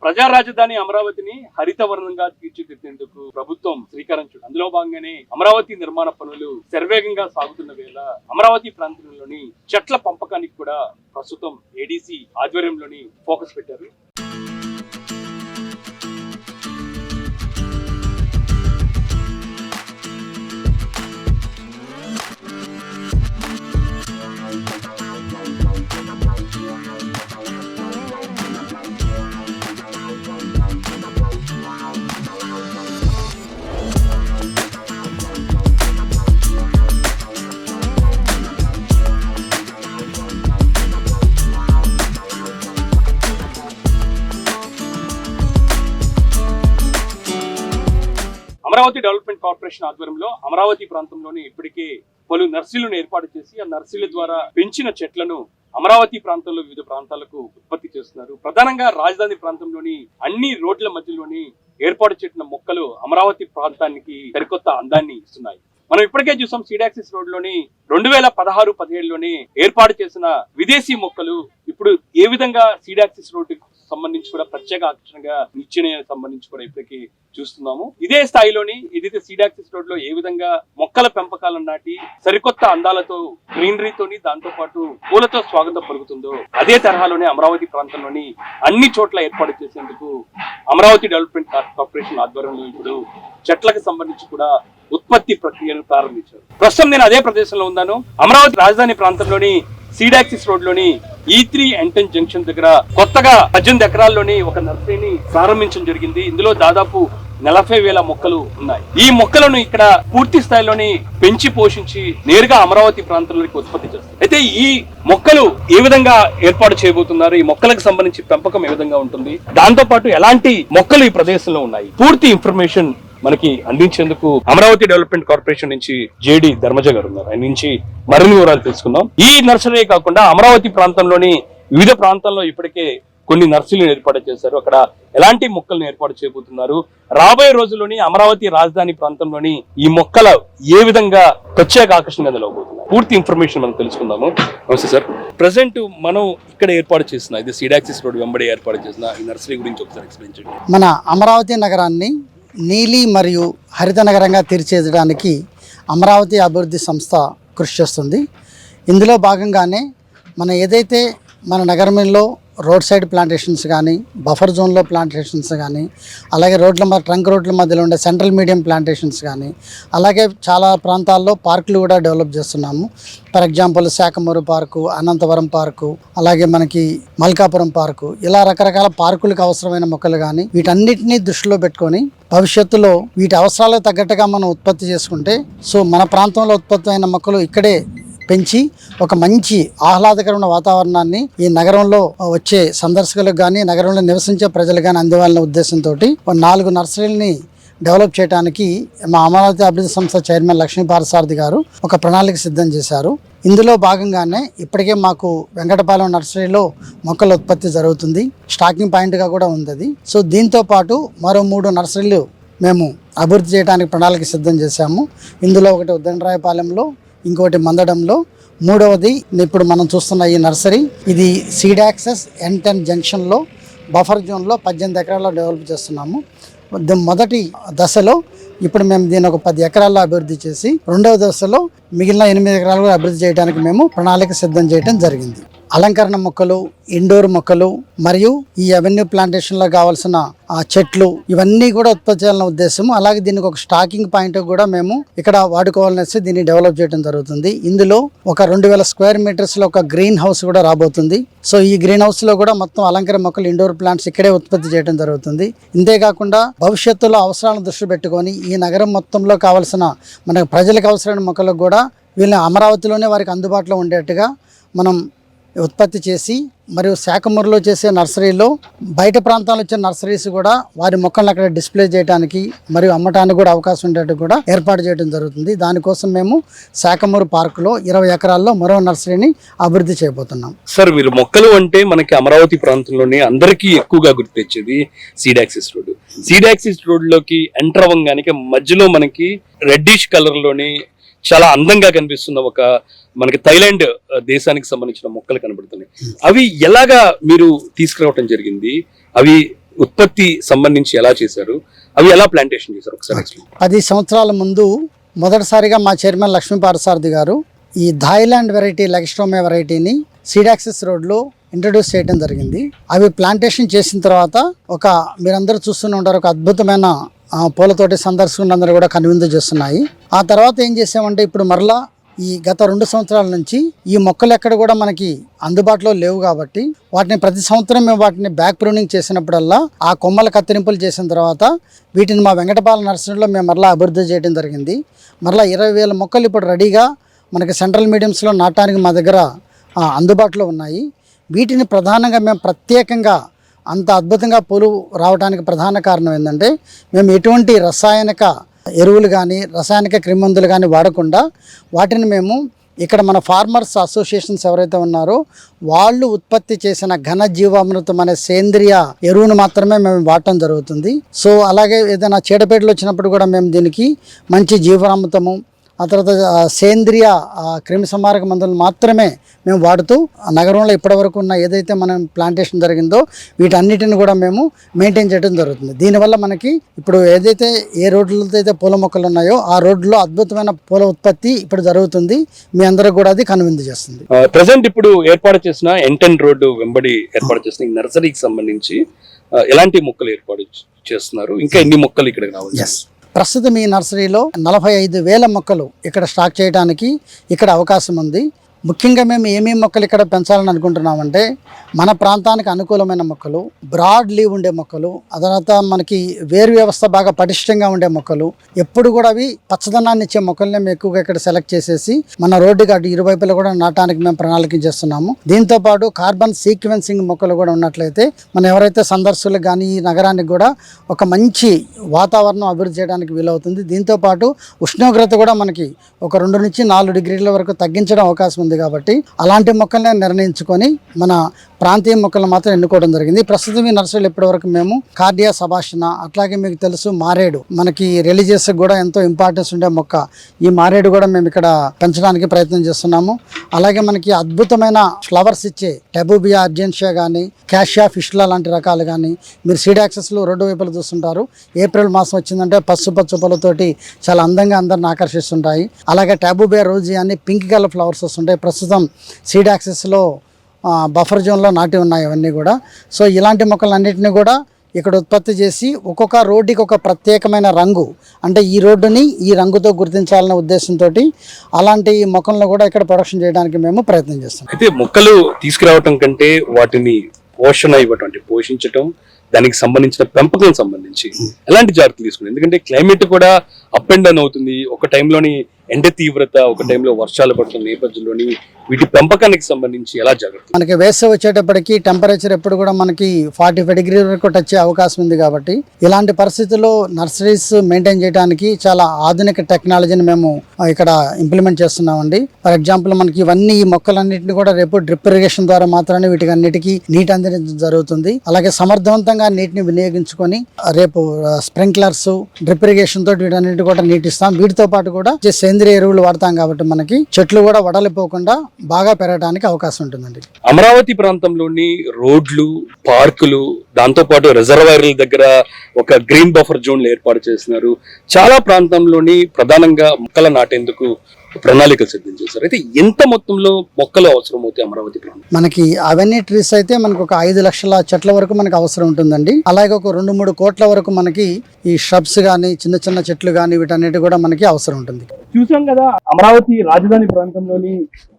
ప్రజా రాజధాని అమరావతిని హరితవర్ణంగా తీర్చిదిద్దేందుకు ప్రభుత్వం శ్రీకారం చుట్టింది. అందులో భాగంగానే అమరావతి నిర్మాణ పనులు శరవేగంగా సాగుతున్న వేళ అమరావతి ప్రాంతంలోని చెట్ల పెంపకానికి కూడా ప్రస్తుతం ఏడీసీ ఆధ్వర్యంలోని ఫోకస్ పెట్టారు. అమరావతి డెవలప్మెంట్ కార్పొరేషన్ ఆధ్వర్యంలో అమరావతి ప్రాంతంలోని ఇప్పటికే పలు నర్సరీలను ఏర్పాటు చేసి ఆ నర్సరీల ద్వారా పెంచిన చెట్లను అమరావతి ప్రాంతంలో వివిధ ప్రాంతాలకు ఉత్పత్తి చేస్తున్నారు. ప్రధానంగా రాజధాని ప్రాంతంలోని అన్ని రోడ్ల మధ్యలోని ఏర్పాటు చేసిన మొక్కలు అమరావతి ప్రాంతానికి సరికొత్త అందాన్ని ఇస్తున్నాయి. మనం ఇప్పటికే చూసాం సీడాక్సిస్ రోడ్ లోని 2016-17లోని ఏర్పాటు చేసిన విదేశీ మొక్కలు ఇప్పుడు ఏ విధంగా సీడాక్సిస్ రోడ్ సంబంధించి కూడా ప్రత్యేక ఆకర్షణగా నిశ్చయానికి సంబంధించి కూడా ఇప్పటికీ చూస్తున్నాము. ఇదే స్థాయిలోని ఏదైతే సీడాక్సిస్ రోడ్ లో ఏ విధంగా మొక్కల పెంపకాలను నాటి సరికొత్త అందాలతో గ్రీనరీతోని దాంతో పాటు పూలతో స్వాగతం పలుకుతుందో అదే తరహాలోనే అమరావతి ప్రాంతంలోని అన్ని చోట్ల ఏర్పాటు చేసేందుకు అమరావతి డెవలప్మెంట్ కార్పొరేషన్ ఆధ్వర్యంలో ఇప్పుడు చెట్లకు సంబంధించి కూడా ఉత్పత్తి ప్రక్రియను ప్రారంభించారు. ప్రస్తుతం నేను అదే ప్రదేశంలో ఉన్నాను. అమరావతి రాజధాని ప్రాంతంలోని సీడాక్సిస్ రోడ్ లోని E3 ఎంటన్ జంక్షన్ దగ్గర కొత్తగా 18 ఎకరాల్లోని ఒక నర్సరీని ప్రారంభించడం జరిగింది. ఇందులో దాదాపు 40,000 మొక్కలు ఉన్నాయి. ఈ మొక్కలను ఇక్కడ పూర్తి స్థాయిలోని పెంచి పోషించి నేరుగా అమరావతి ప్రాంతంలోకి ఉత్పత్తి చేస్తారు. అయితే ఈ మొక్కలు ఏ విధంగా ఏర్పాటు చేయబోతున్నారు, ఈ మొక్కలకు సంబంధించి పెంపకం ఏ విధంగా ఉంటుంది, దాంతో పాటు ఎలాంటి మొక్కలు ఈ ప్రదేశంలో ఉన్నాయి, పూర్తి ఇన్ఫర్మేషన్ మనకి అందించేందుకు అమరావతి డెవలప్మెంట్ కార్పొరేషన్ నుంచి జేడి ధర్మజ గారు ఉన్నారు. ఆయన నుంచి మరిన్ని వివరాలు తెలుసుకుందాం. ఈ నర్సరీ కాకుండా అమరావతి ప్రాంతంలోని వివిధ ప్రాంతాల్లో ఇప్పటికే కొన్ని నర్సరీలు ఏర్పాటు చేశారు. అక్కడ ఎలాంటి మొక్కలను ఏర్పాటు చేయబోతున్నారు, రాబోయే రోజుల్లోని అమరావతి రాజధాని ప్రాంతంలోని ఈ మొక్కల ఏ విధంగా ప్రత్యేక ఆకర్షణగా నిలవబోతున్నాయి, పూర్తి ఇన్ఫర్మేషన్ మనం తెలుసుకుందాము. నమస్తే సార్. ప్రజెంట్ మనం ఇక్కడ ఏర్పాటు చేసిన ఇది సీడాక్సిస్ రోడ్ వెంబడి ఏర్పాటు చేసిన ఈ నర్సరీ గురించి ఒకసారి ఎక్స్ప్లెయిన్ చేయండి. మన అమరావతి నగరాన్ని నీలి మరియు హరిత నగరంగా తీర్చిదిద్దడానికి అమరావతి అభివృద్ధి సంస్థ కృషి చేస్తుంది. ఇందులో భాగంగానే ఏదైతే మన నగరంలో రోడ్ సైడ్ ప్లాంటేషన్స్ కానీ, బఫర్ జోన్లో ప్లాంటేషన్స్ కానీ, అలాగే ట్రంక్ రోడ్ల మధ్యలో ఉండే సెంట్రల్ మీడియం ప్లాంటేషన్స్ కానీ, అలాగే చాలా ప్రాంతాల్లో పార్కులు కూడా డెవలప్ చేస్తున్నాము. For example Sakhamuru park, Anantavaram park, అలాగే మనకి మల్కాపురం పార్కు, ఇలా రకరకాల పార్కులకు అవసరమైన మొక్కలు కానీ వీటన్నిటినీ దృష్టిలో పెట్టుకొని భవిష్యత్తులో వీటి అవసరాలకు తగ్గట్టుగా మనం ఉత్పత్తి చేసుకుంటే మన ప్రాంతంలో ఉత్పత్తి అయిన మొక్కలు ఇక్కడే పెంచి ఒక మంచి ఆహ్లాదకరమైన వాతావరణాన్ని ఈ నగరంలో వచ్చే సందర్శకులకు కానీ, నగరంలో నివసించే ప్రజలు కానీ అందివ్వాలనే ఉద్దేశంతో 4 నర్సరీలని డెవలప్ చేయడానికి మా అమరావతి అభివృద్ధి సంస్థ చైర్మన్ లక్ష్మీపార్సారథి గారు ఒక ప్రణాళిక సిద్ధం చేశారు. ఇందులో భాగంగానే ఇప్పటికే మాకు వెంకటపాలెం నర్సరీలో మొక్కల ఉత్పత్తి జరుగుతుంది. స్టాకింగ్ పాయింట్గా కూడా ఉంది అది. దీంతో పాటు మరో 3 నర్సరీలు మేము అభివృద్ధి చేయడానికి ప్రణాళిక సిద్ధం చేశాము. ఇందులో ఒకటి ఉద్దండరాయపాలెంలో, ఇంకోటి మందడంలో, మూడవది ఇప్పుడు మనం చూస్తున్న ఈ నర్సరీ ఇది సీడాక్సిస్ ఎంటన్ జంక్షన్లో బఫర్ జోన్లో 18 ఎకరాల్లో డెవలప్ చేస్తున్నాము. మొదటి దశలో ఇప్పుడు మేము దీన్ని ఒక 10 ఎకరాల్లో అభివృద్ధి చేసి రెండవ దశలో మిగిలిన 8 ఎకరాలు అభివృద్ధి చేయడానికి మేము ప్రణాళిక సిద్ధం చేయడం జరిగింది. అలంకరణ మొక్కలు, ఇండోర్ మొక్కలు మరియు ఈ అవెన్యూ ప్లాంటేషన్లో కావాల్సిన చెట్లు ఇవన్నీ కూడా ఉత్పత్తి చేయాలన్న ఉద్దేశం. అలాగే దీనికి ఒక స్టాకింగ్ పాయింట్ కూడా మేము ఇక్కడ వాడుకోవాలనేసి దీన్ని డెవలప్ చేయడం జరుగుతుంది. ఇందులో ఒక 2000 స్క్వేర్ మీటర్స్లో ఒక గ్రీన్ హౌస్ కూడా రాబోతుంది. ఈ గ్రీన్ హౌస్ లో కూడా మొత్తం అలంకరణ మొక్కలు, ఇండోర్ ప్లాంట్స్ ఇక్కడే ఉత్పత్తి చేయడం జరుగుతుంది. ఇంతేకాకుండా భవిష్యత్తులో అవసరాలను దృష్టి పెట్టుకొని ఈ నగరం మొత్తంలో కావాల్సిన మనకు ప్రజలకు అవసరమైన మొక్కలకు కూడా వీళ్ళని అమరావతిలోనే వారికి అందుబాటులో ఉండేట్టుగా మనం ఉత్పత్తి చేసి, మరియు శాఖమూరులో చేసే నర్సరీలో బయట ప్రాంతాల్లో వచ్చే నర్సరీస్ కూడా వారి మొక్కలను అక్కడ డిస్ప్లే చేయడానికి మరియు అమ్మటానికి కూడా అవకాశం ఉండేట్టు కూడా ఏర్పాటు చేయడం జరుగుతుంది. దానికోసం మేము శాఖమూరు పార్కులో 20 ఎకరాల్లో మరో నర్సరీని అభివృద్ధి చేయబోతున్నాం. సార్, మీరు మొక్కలు అంటే మనకి అమరావతి ప్రాంతంలోనే అందరికీ ఎక్కువగా గుర్తొచ్చేది సీడాక్సిస్ రోడ్. సీడాక్సిస్ రోడ్ లోకి ఎంటర్ అవ్వగానే మధ్యలో మనకి రెడ్డిష్ కలర్ లోని చాలా అందంగా కనిపిస్తున్న ఒక మనకి థైలాండ్ దేశానికి సంబంధించిన మొక్కలు కనబడుతున్నాయి. అవి ఎలాగా మీరు తీసుకురావటం జరిగింది? అవి ఉత్పత్తి సంబంధించి ఎలా చేశారు, అవి ఎలా ప్లాంటేషన్ చేశారు ఒకసారి explain. 10 సంవత్సరాల ముందు మొదటిసారిగా మా చైర్మన్ లక్ష్మీ పారసారథి గారు ఈ థాయిలాండ్ వెరైటీ లెగస్ట్రోమే వెరైటీని సీడ్ యాక్సెస్ రోడ్లో ఇంట్రడ్యూస్ చేయడం జరిగింది. అవి ప్లాంటేషన్ చేసిన తర్వాత మీరందరూ చూస్తూనే ఉంటారు, ఒక అద్భుతమైన పూలతోటి సందర్శకులందరూ కూడా కనువిందు చేస్తున్నాయి. ఆ తర్వాత ఏం చేసామంటే ఇప్పుడు మరలా ఈ గత 2 సంవత్సరాల నుంచి ఈ మొక్కలు ఎక్కడ కూడా మనకి అందుబాటులో లేవు కాబట్టి వాటిని ప్రతి సంవత్సరం మేము వాటిని బ్యాక్ ప్రూనింగ్ చేసినప్పుడల్లా ఆ కొమ్మల కత్తిరింపులు చేసిన తర్వాత వీటిని మా వెంకటపాల నర్సరీలో మేము మరలా అభివృద్ధి చేయడం జరిగింది. మరలా 20,000 మొక్కలు ఇప్పుడు రెడీగా మనకి సెంట్రల్ మీడియంస్లో నాటడానికి మా దగ్గర అందుబాటులో ఉన్నాయి. వీటిని ప్రధానంగా మేము ప్రత్యేకంగా అంత అద్భుతంగా పూలు రావడానికి ప్రధాన కారణం ఏంటంటే మేము ఎటువంటి రసాయనిక ఎరువులు కానీ రసాయనిక క్రిమిమందులు కానీ వాడకుండా వాటిని మేము ఇక్కడ మన ఫార్మర్స్ అసోసియేషన్స్ ఎవరైతే ఉన్నారో వాళ్ళు ఉత్పత్తి చేసిన ఘన జీవామృతం అనే సేంద్రియ ఎరువును మాత్రమే మేము వాడటం జరుగుతుంది. సో అలాగే ఏదైనా చీడపీడలు వచ్చినప్పుడు కూడా మేము దీనికి మంచి జీవామృతము ఆ తర్వాత సేంద్రియ క్రిమి సంహారక మందులు మాత్రమే మేము వాడుతూ నగరంలో ఇప్పటివరకు ఉన్న ఏదైతే మనం ప్లాంటేషన్ జరిగిందో వీటన్నిటిని కూడా మేము మెయింటైన్ చేయడం జరుగుతుంది. దీనివల్ల మనకి ఇప్పుడు ఏదైతే ఏ రోడ్లతో అయితే పూల మొక్కలు ఉన్నాయో ఆ రోడ్లో అద్భుతమైన పూల ఉత్పత్తి ఇప్పుడు జరుగుతుంది. మీ అందరికి కూడా అది కనువిందు చేస్తుంది. ప్రజెంట్ ఇప్పుడు ఏర్పాటు చేసిన N10 రోడ్డు వెంబడి ఏర్పాటు చేసిన ఈ నర్సరీకి సంబంధించి ఎలాంటి మొక్కలు ఏర్పాటు చేస్తున్నారు, ఇంకా ఎన్ని మొక్కలు ఇక్కడ రావాలి? ప్రస్తుతం ఈ నర్సరీలో 45,000 మొక్కలు ఇక్కడ స్టాక్ చేయడానికి ఇక్కడ అవకాశం ఉంది. ముఖ్యంగా మేము ఏమేమి మొక్కలు ఇక్కడ పెంచాలని అనుకుంటున్నామంటే మన ప్రాంతానికి అనుకూలమైన మొక్కలు, బ్రాడ్ లీవ్ ఉండే మొక్కలు, ఆ తర్వాత మనకి వేరు వ్యవస్థ బాగా పటిష్టంగా ఉండే మొక్కలు, ఎప్పుడు కూడా అవి పచ్చదనాన్ని ఇచ్చే మొక్కల్ని మేము ఎక్కువగా ఇక్కడ సెలెక్ట్ చేసేసి మన రోడ్డుకి అటు ఇరువైపులా కూడా నాటడానికి మేము ప్రణాళిక చేస్తున్నాము. దీంతోపాటు కార్బన్ సీక్వెన్సింగ్ మొక్కలు కూడా ఉన్నట్లయితే మనం ఎవరైతే సందర్శకులకు కానీ ఈ నగరానికి కూడా ఒక మంచి వాతావరణం అభివృద్ధి చేయడానికి వీలవుతుంది. దీంతోపాటు ఉష్ణోగ్రత కూడా మనకి ఒక 2 నుంచి 4 డిగ్రీల వరకు తగ్గించడం అవకాశం ఉంది కాబట్టి అలాంటి మొక్కల్ని నిర్ణయించుకొని మన ప్రాంతీయ మొక్కలను మాత్రం ఎన్నుకోవడం జరిగింది. ప్రస్తుతం ఈ నర్సరీలు ఇప్పటివరకు మేము కార్డియా సబాషిన, అట్లాగే మీకు తెలుసు మారేడు, మనకి రిలీజియస్ కూడా ఎంతో ఇంపార్టెన్స్ ఉండే మొక్క, ఈ మారేడు కూడా మేము ఇక్కడ పెంచడానికి ప్రయత్నం చేస్తున్నాము. అలాగే మనకి అద్భుతమైన ఫ్లవర్స్ ఇచ్చే టెబూబియా అర్జెన్షియా కానీ క్యాషియా ఫిష్లా లాంటి రకాలు కానీ మీరు సీడ్ యాక్సెస్లో రోడ్డు వైపులు చూస్తుంటారు. ఏప్రిల్ మాసం వచ్చిందంటే పసుపచ్చ పూలతోటి చాలా అందంగా అందరిని ఆకర్షిస్తుంటాయి. అలాగే టెబూబియా రోజీ అని పింక్ కలర్ ఫ్లవర్స్ వస్తుంటాయి. ప్రస్తుతం సీడ్ యాక్సెస్లో బఫర్ జోన్లో నాటి ఉన్నాయి అవన్నీ కూడా. సో ఇలాంటి మొక్కలన్నింటినీ కూడా ఇక్కడ ఉత్పత్తి చేసి ఒక్కొక్క రోడ్డుకి ఒక ప్రత్యేకమైన రంగు, అంటే ఈ రోడ్డుని ఈ రంగుతో గుర్తించాలనే ఉద్దేశంతో అలాంటి మొక్కలను కూడా ఇక్కడ ప్రొడక్షన్ చేయడానికి మేము ప్రయత్నం చేస్తున్నాం. అయితే మొక్కలు తీసుకురావటం కంటే వాటిని పోషణ ఇవ్వటం, అంటే పోషించటం, దానికి సంబంధించిన పెంపకం సంబంధించి ఎలాంటి జాగ్రత్తలు తీసుకున్నాం? ఎందుకంటే క్లైమేట్ కూడా అప్ అండ్ డౌన్ అవుతుంది. ఒక టైంలోని ఎండ తీవ్రత, ఒక టైంలో వర్షాలు పడుతున్న నేపథ్యంలోని వీటి పెంపకానికి సంబంధించి ఎలా జాగ్రత్త? మనకి వేసవి వచ్చేటప్పటికి టెంపరేచర్ ఎప్పుడు కూడా మనకి 45 డిగ్రీ వరకు టచ్ అయ్యే అవకాశం ఉంది కాబట్టి ఇలాంటి పరిస్థితుల్లో నర్సరీస్ మెయింటైన్ చేయడానికి చాలా ఆధునిక టెక్నాలజీని మేము ఇక్కడ ఇంప్లిమెంట్ చేస్తున్నామండి. ఫర్ ఎగ్జాంపుల్ మనకి ఇవన్నీ ఈ మొక్కలన్నింటినీ కూడా రేపు డ్రిప్ ఇరిగేషన్ ద్వారా మాత్రమే వీటికి అన్నిటికీ నీటి అందించడం జరుగుతుంది. అలాగే సమర్థవంతంగా నీటిని వినియోగించుకొని రేపు స్ప్రింక్లర్స్, డ్రిప్ ఇరిగేషన్ తోటి వీటన్నిటి కూడా నీటి ఇస్తాం. వీటితో పాటు కూడా సేంద్రియ ఎరువులు వాడతాం కాబట్టి మనకి చెట్లు కూడా వడలిపోకుండా బాగా పెరగడానికి అవకాశం ఉంటుందండి. అమరావతి ప్రాంతంలోని రోడ్లు, పార్కులు, దాంతో పాటు రిజర్వాయర్ల దగ్గర ఒక గ్రీన్ బఫర్ జోన్లు ఏర్పాటు చేస్తున్నారు. చాలా ప్రాంతంలోని ప్రధానంగా మొక్కలు నాటేందుకు ప్రణాళికలు సిద్ధం చేశారు. అయితే ఎంత మొత్తంలో మొక్కలు అవసరం అవుతాయి అమరావతి ప్రాంతం? మనకి అవన్నీ ట్రీస్ అయితే మనకు ఒక 5 లక్షల చెట్ల వరకు మనకు అవసరం ఉంటుందండి. అలాగే ఒక 2-3 కోట్ల వరకు మనకి ఈ shrubs కానీ చిన్న చిన్న చెట్లు కానీ వీటన్నిటి కూడా మనకి అవసరం ఉంటుంది. చూసాం కదా, అమరావతి రాజధాని ప్రాంతంలోని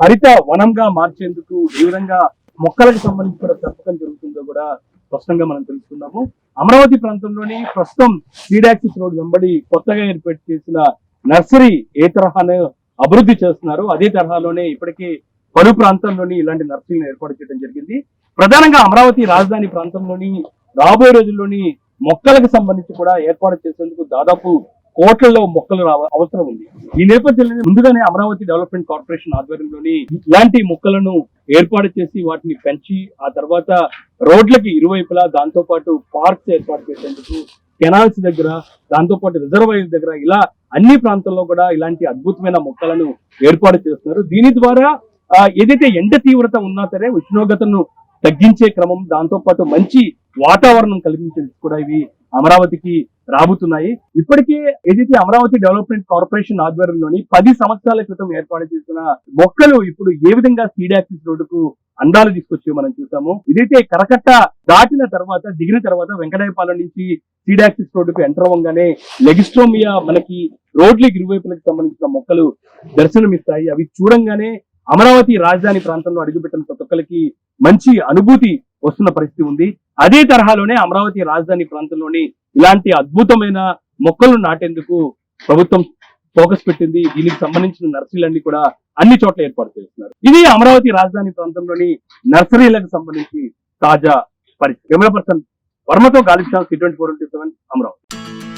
హరిత వనంగా మార్చేందుకు ఏ విధంగా మొక్కలకు సంబంధించి కూడా పెంపకం జరుగుతుందో కూడా స్పష్టంగా మనం తెలుసుకున్నాము. అమరావతి ప్రాంతంలోని ప్రస్తుతం సీడ్ యాక్సెస్ రోడ్ వెంబడి కొత్తగా ఏర్పాటు చేసిన నర్సరీ ఏ తరహాను అభివృద్ధి చేస్తున్నారు, అదే తరహాలోనే ఇప్పటికీ పలు ప్రాంతాల్లోని ఇలాంటి నర్సరీలను ఏర్పాటు చేయడం జరిగింది. ప్రధానంగా అమరావతి రాజధాని ప్రాంతంలోని రాబోయే రోజుల్లోని మొక్కలకు సంబంధించి కూడా ఏర్పాటు చేసేందుకు దాదాపు కోట్లలో మొక్కలు అవసరం ఉంది. ఈ నేపథ్యంలో ముందుగానే అమరావతి డెవలప్మెంట్ కార్పొరేషన్ ఆధ్వర్యంలోని ఇలాంటి మొక్కలను ఏర్పాటు చేసి వాటిని పెంచి ఆ తర్వాత రోడ్లకి ఇరువైపులా, దాంతో పాటు పార్క్స్ ఏర్పాటు చేసేందుకు, కెనాల్స్ దగ్గర, దాంతో పాటు రిజర్వాయర్ దగ్గర, ఇలా అన్ని ప్రాంతాల్లో కూడా ఇలాంటి అద్భుతమైన మొక్కలను ఏర్పాటు చేస్తున్నారు. దీని ద్వారా ఏదైతే ఎండ తీవ్రత ఉన్నా సరే ఉష్ణోగ్రతను తగ్గించే క్రమం, దాంతో పాటు మంచి వాతావరణం కల్పించేందుకు కూడా ఇవి అమరావతికి రాబోతున్నాయి. ఇప్పటికే ఏదైతే అమరావతి డెవలప్మెంట్ కార్పొరేషన్ ఆధ్వర్యంలోని 10 సంవత్సరాల క్రితం ఏర్పాటు చేసిన మొక్కలు ఇప్పుడు ఏ విధంగా సీడ్ యాక్సిస్ రోడ్డుకు అందాలు తీసుకొచ్చి మనం చూసాము. ఇదైతే కరకట్ట దాటిన తర్వాత, దిగిన తర్వాత వెంకటాయపాలెం నుంచి సీడ్ యాక్సిస్ రోడ్డుకు ఎంటర్ అవ్వగానే లెగిస్ట్రోమియా మనకి రోడ్లకు ఇరువైపులకు సంబంధించిన మొక్కలు దర్శనమిస్తాయి. అవి చూడంగానే అమరావతి రాజధాని ప్రాంతంలో అడుగుపెట్టిన ప్రతి ఒక్కరికి మంచి అనుభూతి వస్తున్న పరిస్థితి ఉంది. అదే తరహాలోనే అమరావతి రాజధాని ప్రాంతంలోని ఇలాంటి అద్భుతమైన మొక్కలు నాటేందుకు ప్రభుత్వం ఫోకస్ పెట్టింది. దీనికి సంబంధించిన నర్సరీలన్నీ కూడా అన్ని చోట్ల ఏర్పాటు చేస్తున్నారు. ఇది అమరావతి రాజధాని ప్రాంతంలోని నర్సరీలకు సంబంధించి తాజా పరిస్థితి. కెమెరా పర్సన్ వర్మతో గాలిబ్ షా, T24 అమరావతి.